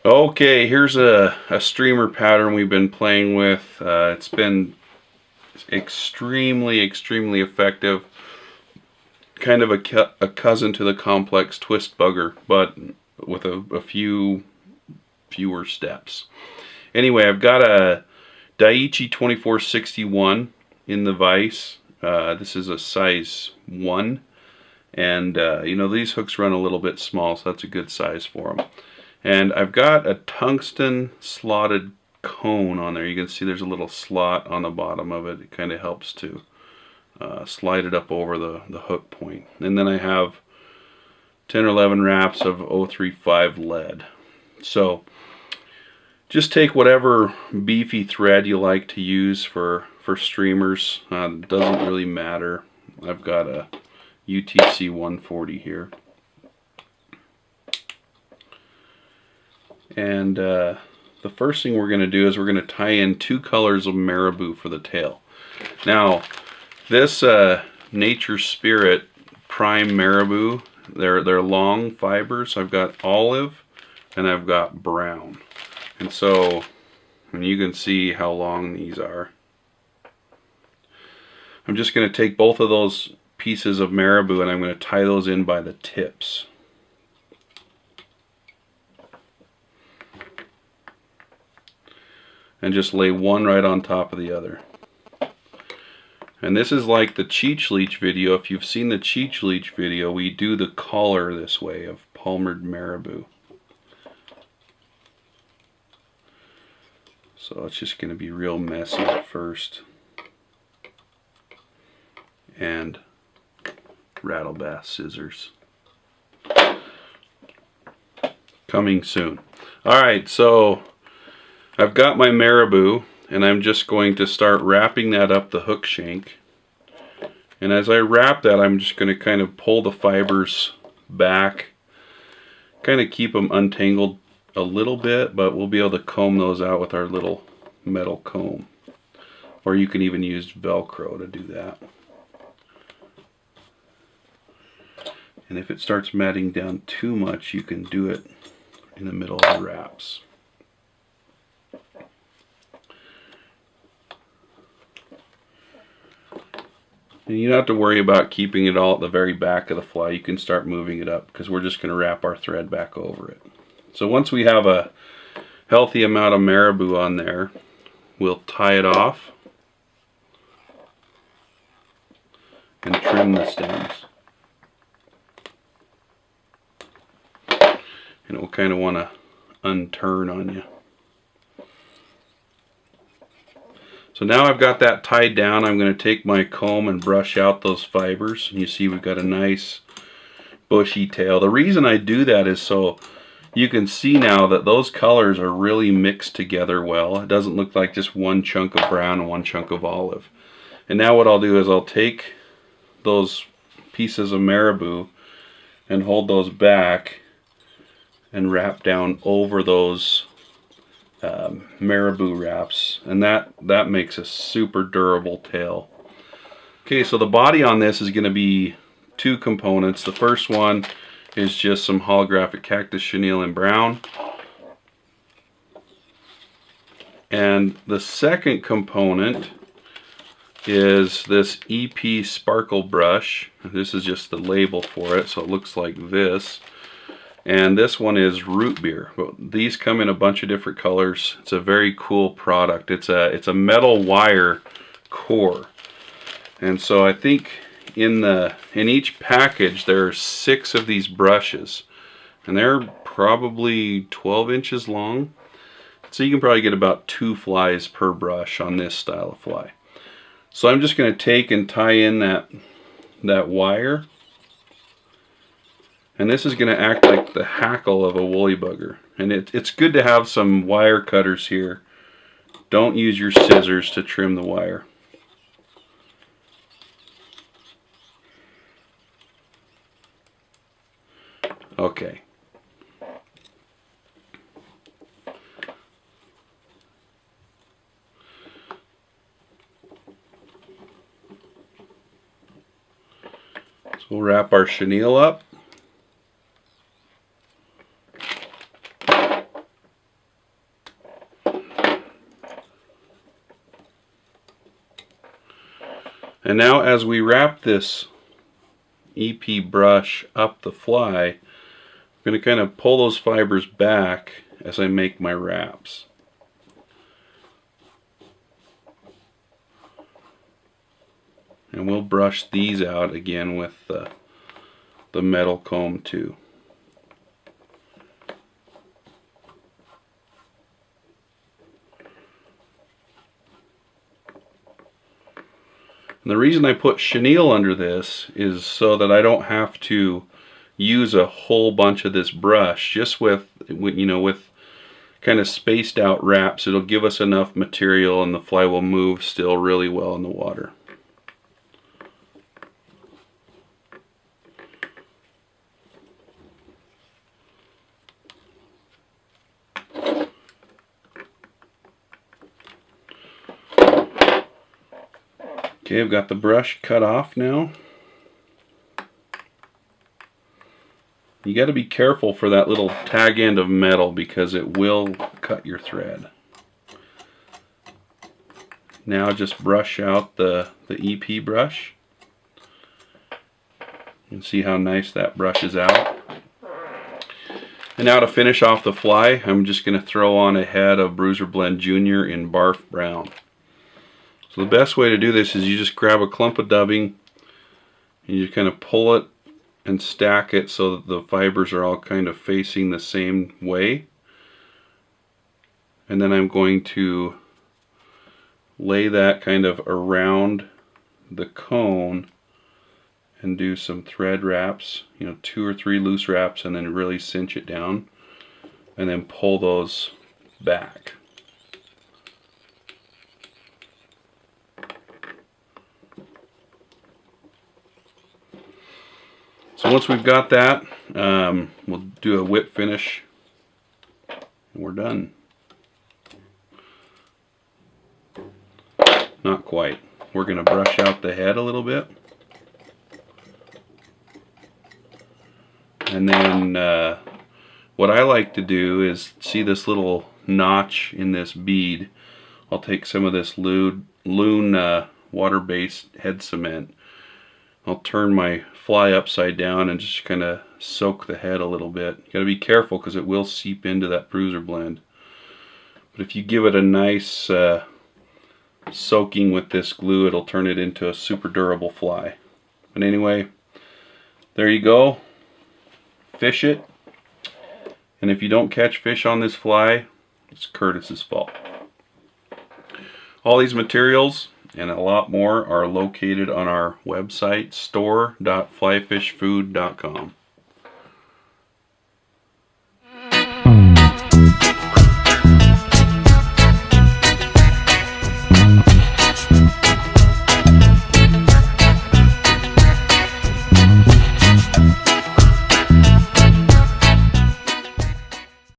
Okay, here's a streamer pattern we've been playing with. It's been extremely effective. Kind of a cousin to the complex twist bugger, but with a few fewer steps. Anyway, I've got a Daiichi 2461 in the vise. This is a size 1. And you know, these hooks run a little bit small, so that's a good size for them. And I've got a tungsten slotted cone on there. You can see there's a little slot on the bottom of it. It kind of helps to slide it up over the hook point. And then I have 10 or 11 wraps of 035 lead. So just take whatever beefy thread you like to use for streamers. It doesn't really matter. I've got a UTC 140 here. And the first thing we're going to do is we're going to tie in 2 colors of marabou for the tail. Now, this Nature Spirit Prime Marabou, they're long fibers. I've got olive and I've got brown. And so, and you can see how long these are. I'm just going to take both of those pieces of marabou and I'm going to tie those in by the tips. And just lay one right on top of the other. And this is like the Cheech Leech video. If you've seen the Cheech Leech video, we do the collar this way of palmered marabou. So it's just going to be real messy at first. And rattle bass scissors. Coming soon. Alright, so I've got my marabou and I'm just going to start wrapping that up the hook shank. And as I wrap that, I'm just going to kind of pull the fibers back, kind of keep them untangled a little bit, but we'll be able to comb those out with our little metal comb. Or you can even use Velcro to do that. And if it starts matting down too much, you can do it in the middle of the wraps. And you don't have to worry about keeping it all at the very back of the fly. You can start moving it up because we're just going to wrap our thread back over it. So once we have a healthy amount of marabou on there, we'll tie it off and trim the stems. And it will kind of want to unturn on you. So now I've got that tied down, I'm going to take my comb and brush out those fibers. And you see we've got a nice bushy tail. The reason I do that is so you can see now that those colors are really mixed together well. It doesn't look like just one chunk of brown and one chunk of olive. And now what I'll do is I'll take those pieces of marabou and hold those back and wrap down over those marabou wraps, and that makes a super durable tail. Okay, so the body on this is going to be 2 components. The first one is just some holographic cactus chenille in brown, and the second component is this EP sparkle brush. This is just the label for it, so it looks like this. And this one is root beer. These come in a bunch of different colors. It's a very cool product. It's a metal wire core. And so I think in each package there are 6 of these brushes. And they're probably 12 inches long. So you can probably get about 2 flies per brush on this style of fly. So I'm just going to take and tie in that wire. And this is going to act like the hackle of a woolly bugger. And it's good to have some wire cutters here. Don't use your scissors to trim the wire. Okay. So we'll wrap our chenille up. And now as we wrap this EP brush up the fly, I'm going to kind of pull those fibers back as I make my wraps. And we'll brush these out again with the metal comb too. And the reason I put chenille under this is so that I don't have to use a whole bunch of this brush. Just with kind of spaced out wraps, it'll give us enough material and the fly will move still really well in the water. Okay, I've got the brush cut off now. You got to be careful for that little tag end of metal because it will cut your thread. Now just brush out the EP brush. You can see how nice that brushes out. And now to finish off the fly, I'm just going to throw on a head of Bruiser Blend Junior in Barf Brown. So the best way to do this is you just grab a clump of dubbing and you kind of pull it and stack it so that the fibers are all kind of facing the same way. And then I'm going to lay that kind of around the cone and do some thread wraps, 2 or 3 loose wraps, and then really cinch it down and then pull those back. So once we've got that, we'll do a whip finish and we're done. Not quite. We're going to brush out the head a little bit. And then what I like to do is, see this little notch in this bead? I'll take some of this Loon water-based head cement. I'll turn my fly upside down and just kind of soak the head a little bit. You got to be careful because it will seep into that Bruiser Blend. But if you give it a nice soaking with this glue, it'll turn it into a super durable fly. But anyway, there you go. Fish it. And if you don't catch fish on this fly, it's Curtis's fault. All these materials and a lot more are located on our website, store.flyfishfood.com.